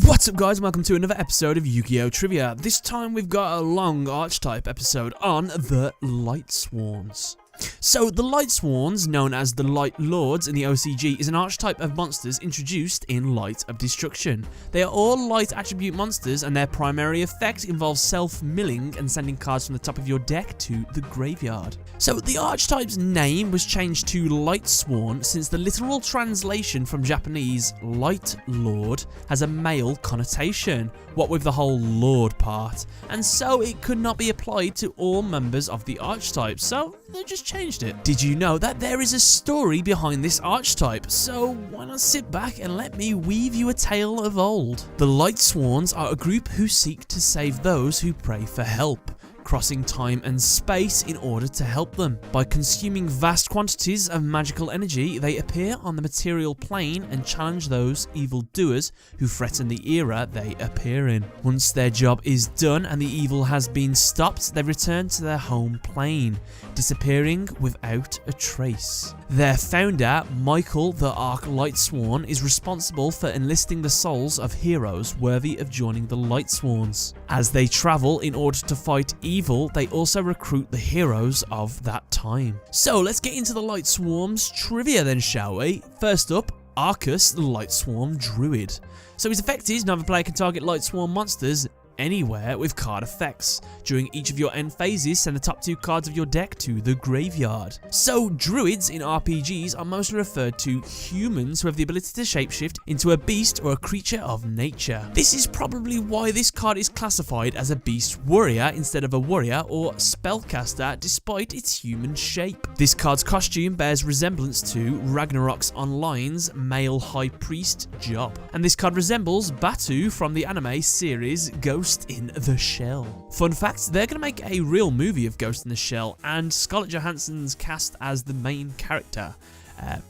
What's up guys, and welcome to another episode of Yugioh Trivia. This time we've got a long Archetype episode on the Lightsworns. So the Lightsworns, known as the Light Lords in the OCG, is an archetype of monsters introduced in Light of Destruction. They are all light attribute monsters, and their primary effect involves self-milling and sending cards from the top of your deck to the graveyard. So the archetype's name was changed to Lightsworn since the literal translation from Japanese Light Lord has a male connotation, what with the whole Lord part, and so it could not be applied to all members of the archetype, so they just changed it. Did you know that there is a story behind this archetype? So why not sit back and let me weave you a tale of old. The Lightsworns are a group who seek to save those who pray for help, crossing time and space in order to help them. By consuming vast quantities of magical energy, they appear on the material plane and challenge those evildoers who threaten the era they appear in. Once their job is done and the evil has been stopped, they return to their home plane, disappearing without a trace. Their founder, Michael the Arc Lightsworn, is responsible for enlisting the souls of heroes worthy of joining the Lightsworns. As they travel in order to fight evil, they also recruit the heroes of that time. So let's get into the Lightsworns trivia then, shall we? First up, Arcus the Lightsworn Druid. So his effect is neither player can target Lightsworn monsters anywhere with card effects. During each of your end phases, send the top 2 cards of your deck to the graveyard. So druids in RPGs are mostly referred to humans who have the ability to shapeshift into a beast or a creature of nature. This is probably why this card is classified as a beast warrior instead of a warrior or spellcaster despite its human shape. This card's costume bears resemblance to Ragnarok's Online's male high priest Job, and this card resembles Batu from the anime series Ghost in the Shell. Fun fact, they're going to make a real movie of Ghost in the Shell, and Scarlett Johansson's cast as the main character.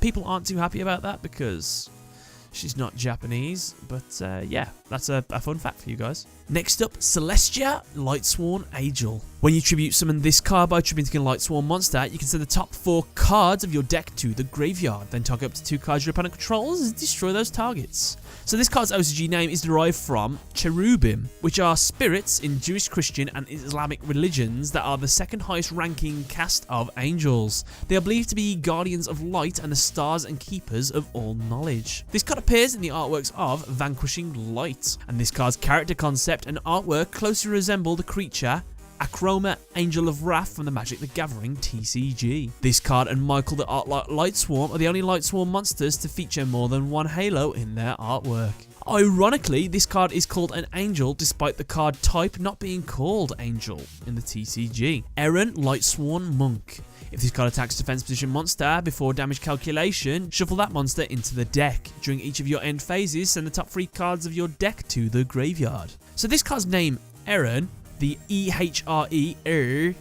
People aren't too happy about that because she's not Japanese, but yeah, that's a fun fact for you guys. Next up, Celestia, Lightsworn Angel. When you tribute summon this card by tributing a Lightsworn monster, you can send the top 4 cards of your deck to the graveyard, then target up to 2 cards your opponent controls and destroy those targets. So this card's OCG name is derived from cherubim, which are spirits in Jewish, Christian and Islamic religions that are the second highest ranking caste of angels. They are believed to be guardians of light and the stars and keepers of all knowledge. This card appears in the artworks of Vanquishing Light, and this card's character concept and artwork closely resemble the creature Akroma, Angel of Wrath from the Magic the Gathering TCG. This card and Michael the Arc Lightsworn are the only Lightsworn monsters to feature more than one halo in their artwork. Ironically, this card is called an Angel despite the card type not being called Angel in the TCG. Eren, Lightsworn Monk. If this card attacks a defense position monster before damage calculation, shuffle that monster into the deck. During each of your end phases, send the top 3 cards of your deck to the graveyard. So this card's name, Eren, the E-H-R-E,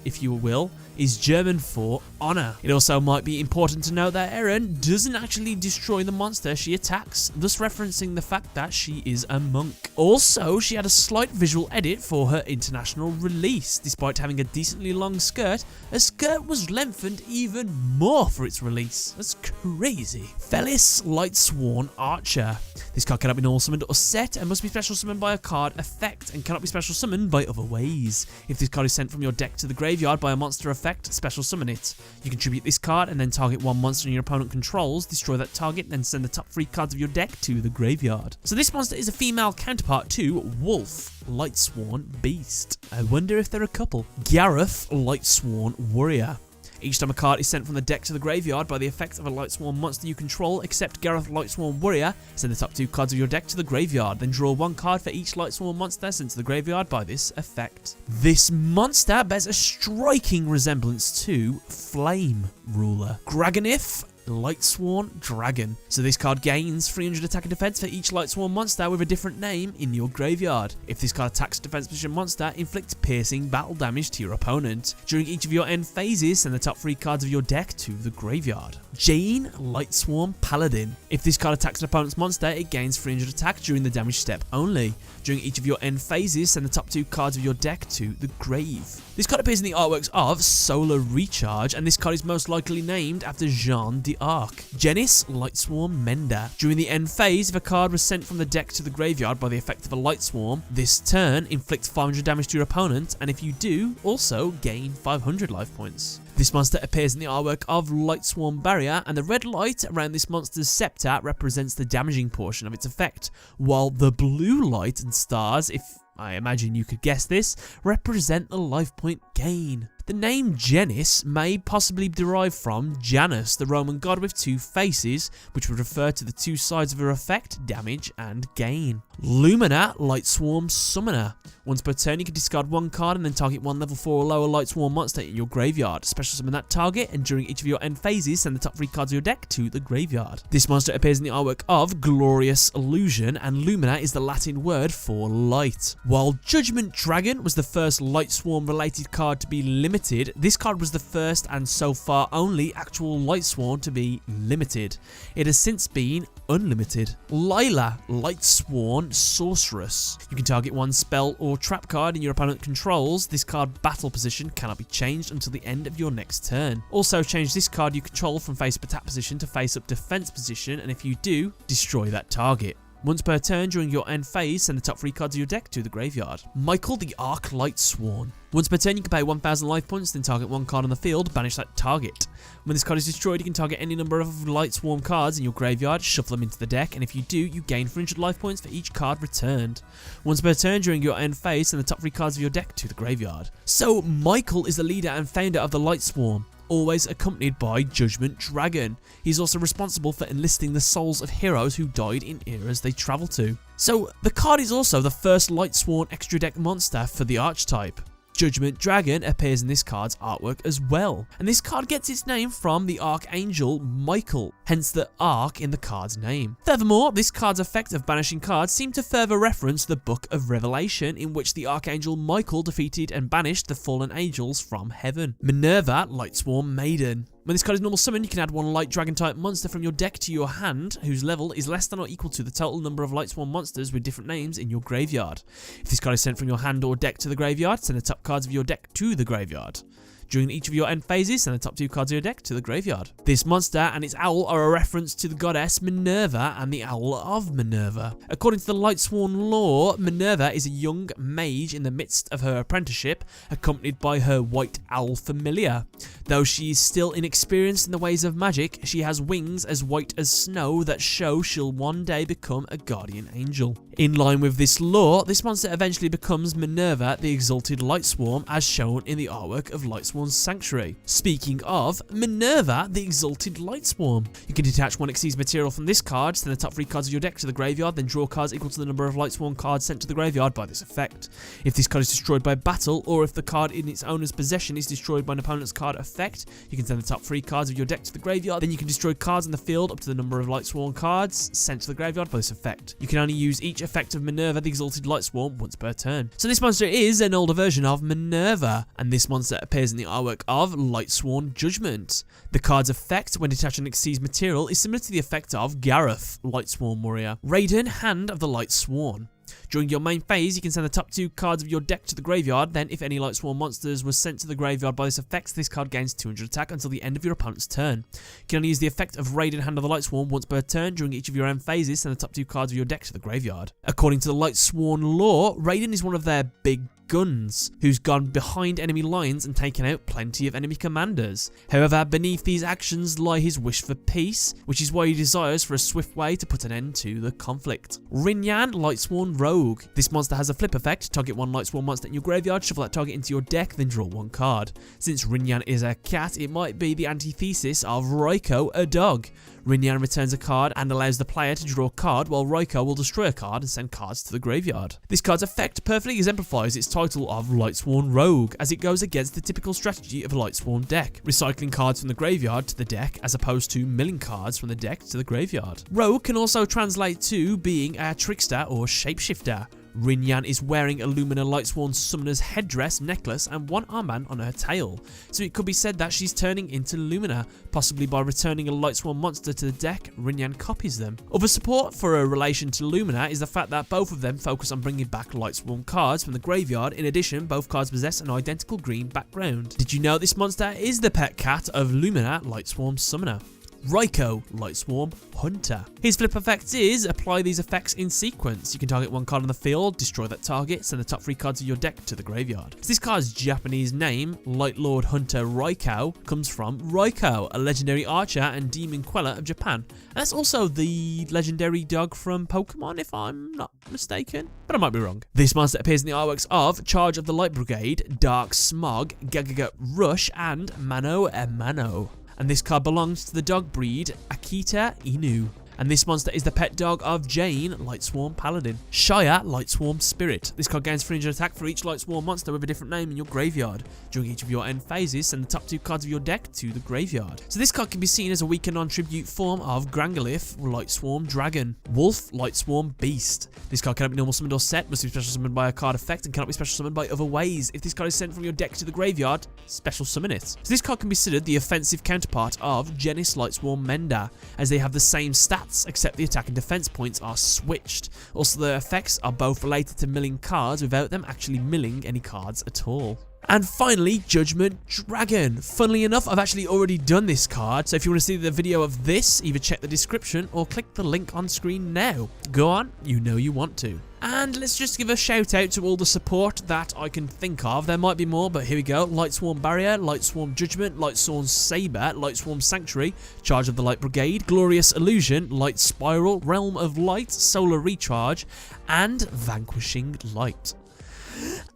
if you will, is German for honor. It also might be important to note that Eren doesn't actually destroy the monster she attacks, thus referencing the fact that she is a monk. Also, she had a slight visual edit for her international release. Despite having a decently long skirt, her skirt was lengthened even more for its release. That's crazy. Felis, Lightsworn Archer. This card cannot be normal summoned or set and must be special summoned by a card effect and cannot be special summoned by other ways. If this card is sent from your deck to the graveyard by a monster effect, special summon it. You can tribute this card and then target one monster your opponent controls, destroy that target, and then send the top 3 cards of your deck to the graveyard. So this monster is a female counterpart to Wolf, Lightsworn Beast. I wonder if they're a couple. Gareth, Lightsworn Warrior. Each time a card is sent from the deck to the graveyard by the effect of a Lightsworn monster you control, except Gareth Lightsworn Warrior, send the top 2 cards of your deck to the graveyard, then draw 1 card for each Lightsworn monster sent to the graveyard by this effect. This monster bears a striking resemblance to Flame Ruler. Dragonif, Lightsworn Dragon. So this card gains 300 attack and defense for each Lightsworn monster with a different name in your graveyard. If this card attacks a defense position monster, inflict piercing battle damage to your opponent. During each of your end phases, send the top 3 cards of your deck to the graveyard. Jane, Lightsworn Paladin. If this card attacks an opponent's monster, it gains 300 attack during the damage step only. During each of your end phases, send the top 2 cards of your deck to the grave. This card appears in the artworks of Solar Recharge, and this card is most likely named after Jean de the Arc. Genis, Lightsworn Mender. During the end phase, if a card was sent from the deck to the graveyard by the effect of a Lightsworn, this turn inflict 500 damage to your opponent, and if you do, also gain 500 life points. This monster appears in the artwork of Lightsworn Barrier, and the red light around this monster's scepter represents the damaging portion of its effect, while the blue light and stars, if I imagine you could guess this, represent the life point gain. The name Genis may possibly derive from Janus, the Roman god with two faces, which would refer to the two sides of her effect, damage and gain. Lumina, Lightsworn Summoner. Once per turn, you can discard one card and then target one level 4 or lower Lightsworn monster in your graveyard. Special summon that target, and during each of your end phases, send the top 3 cards of your deck to the graveyard. This monster appears in the artwork of Glorious Illusion, and Lumina is the Latin word for light. While Judgement Dragon was the first Lightsworn related card to be limited, this card was the first and so far only actual Lightsworn to be limited. It has since been unlimited. Lila, Lightsworn Sorceress. You can target one spell or trap card in your opponent controls. This card battle position cannot be changed until the end of your next turn. Also change this card you control from face up attack position to face up defense position, and if you do, destroy that target. Once per turn during your end phase, send the top 3 cards of your deck to the graveyard. Michael the Arc Lightsworn. Once per turn, you can pay 1,000 life points, then target one card on the field, banish that target. When this card is destroyed, you can target any number of Lightsworn cards in your graveyard, shuffle them into the deck, and if you do, you gain 300 life points for each card returned. Once per turn during your end phase, send the top 3 cards of your deck to the graveyard. So, Michael is the leader and founder of the Lightsworn, always accompanied by Judgement Dragon. He's also responsible for enlisting the souls of heroes who died in eras they travel to. So, the card is also the first Lightsworn extra deck monster for the Archetype. Judgement Dragon appears in this card's artwork as well, and this card gets its name from the Archangel Michael, hence the Arc in the card's name. Furthermore, this card's effect of banishing cards seemed to further reference the Book of Revelation, in which the Archangel Michael defeated and banished the fallen angels from heaven. Minerva, Lightsworn Maiden. When this card is normal summoned, you can add one light dragon type monster from your deck to your hand, whose level is less than or equal to the total number of Lightsworn monsters with different names in your graveyard. If this card is sent from your hand or deck to the graveyard, send the top cards of your deck to the graveyard. During each of your end phases, send the top 2 cards of your deck to the graveyard. This monster and its owl are a reference to the goddess Minerva and the Owl of Minerva. According to the Lightsworn lore, Minerva is a young mage in the midst of her apprenticeship, accompanied by her white owl familiar. Though she is still inexperienced in the ways of magic, she has wings as white as snow that show she'll one day become a guardian angel. In line with this lore, this monster eventually becomes Minerva, the Exalted Lightsworn, as shown in the artwork of Lightsworn's Sanctuary. Speaking of, Minerva, the Exalted Lightsworn. You can detach one Xyz material from this card, send the top 3 cards of your deck to the graveyard, then draw cards equal to the number of Lightsworn cards sent to the graveyard by this effect. If this card is destroyed by battle, or if the card in its owner's possession is destroyed by an opponent's card effect, you can send the top 3 cards of your deck to the graveyard, then you can destroy cards in the field up to the number of Lightsworn cards sent to the graveyard by this effect. You can only use each effect of Minerva, the Exalted Lightsworn, once per turn. So this monster is an older version of Minerva, and this monster appears in the artwork of Lightsworn Judgment. The card's effect when detaching Xyz material is similar to the effect of Gareth, Lightsworn Warrior. Raiden, Hand of the Lightsworn. During your main phase, you can send the top 2 cards of your deck to the graveyard, then if any Lightsworn monsters were sent to the graveyard by this effect, this card gains 200 attack until the end of your opponent's turn. You can only use the effect of Raiden, Hand of the Lightsworn once per turn. During each of your end phases, send the top 2 cards of your deck to the graveyard. According to the Lightsworn lore, Raiden is one of their big guns, who's gone behind enemy lines and taken out plenty of enemy commanders. However, beneath these actions lie his wish for peace, which is why he desires for a swift way to put an end to the conflict. Rinyan, Lightsworn Rogue. This monster has a flip effect. Target one Lightsworn monster in your graveyard, shuffle that target into your deck, then draw one card. Since Rinyan is a cat, it might be the antithesis of Raiko, a dog. Rinyan returns a card and allows the player to draw a card, while Raiko will destroy a card and send cards to the graveyard. This card's effect perfectly exemplifies its title of Lightsworn Rogue, as it goes against the typical strategy of a Lightsworn deck, recycling cards from the graveyard to the deck as opposed to milling cards from the deck to the graveyard. Rogue can also translate to being a trickster or shapeshifter. Rinyan is wearing a Lumina Lightsworn Summoner's headdress, necklace, and one armband on her tail, so it could be said that she's turning into Lumina. Possibly by returning a Lightsworn monster to the deck, Rinyan copies them. Other support for a relation to Lumina is the fact that both of them focus on bringing back Lightsworn cards from the graveyard. In addition, both cards possess an identical green background. Did you know this monster is the pet cat of Lumina Lightsworn Summoner? Yugioh, Lightsworn Hunter. His flip effect is apply these effects in sequence. You can target one card on the field, destroy that target, send the top 3 cards of your deck to the graveyard. So this card's Japanese name, Lightlord Hunter Yugioh, comes from Ryko, a legendary archer and demon queller of Japan. And that's also the legendary dog from Pokemon, if I'm not mistaken, but I might be wrong. This monster appears in the artworks of Charge of the Light Brigade, Dark Smog, Gagaga Rush, and Mano e Mano. And this card belongs to the dog breed Akita Inu. And this monster is the pet dog of Jane, Lightsworn Paladin. Shia, Lightsworn Spirit. This card gains 300 attack for each Lightsworn monster with a different name in your graveyard. During each of your end phases, send the top 2 cards of your deck to the graveyard. So this card can be seen as a weaker non-tribute form of Grangolith, Lightsworn Dragon. Wolf, Lightsworn Beast. This card cannot be normal summoned or set, must be special summoned by a card effect, and cannot be special summoned by other ways. If this card is sent from your deck to the graveyard, special summon it. So this card can be considered the offensive counterpart of Genis Lightsworn Mender, as they have the same stats, except the attack and defense points are switched. Also, the effects are both related to milling cards without them actually milling any cards at all. And finally, Judgement Dragon. Funnily enough, I've actually already done this card, so if you want to see the video of this, either check the description or click the link on screen now. Go on, you know you want to. And let's just give a shout out to all the support that I can think of. There might be more, but here we go. Lightsworn Barrier, Lightsworn Judgment, Lightsworn Saber, Lightsworn Sanctuary, Charge of the Light Brigade, Glorious Illusion, Light Spiral, Realm of Light, Solar Recharge, and Vanquishing Light.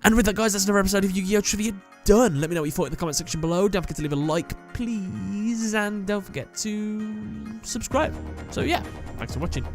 And with that, guys, that's another episode of Yu-Gi-Oh! Trivia done. Let me know what you thought in the comment section below. Don't forget to leave a like, please, and don't forget to subscribe. So yeah, thanks for watching.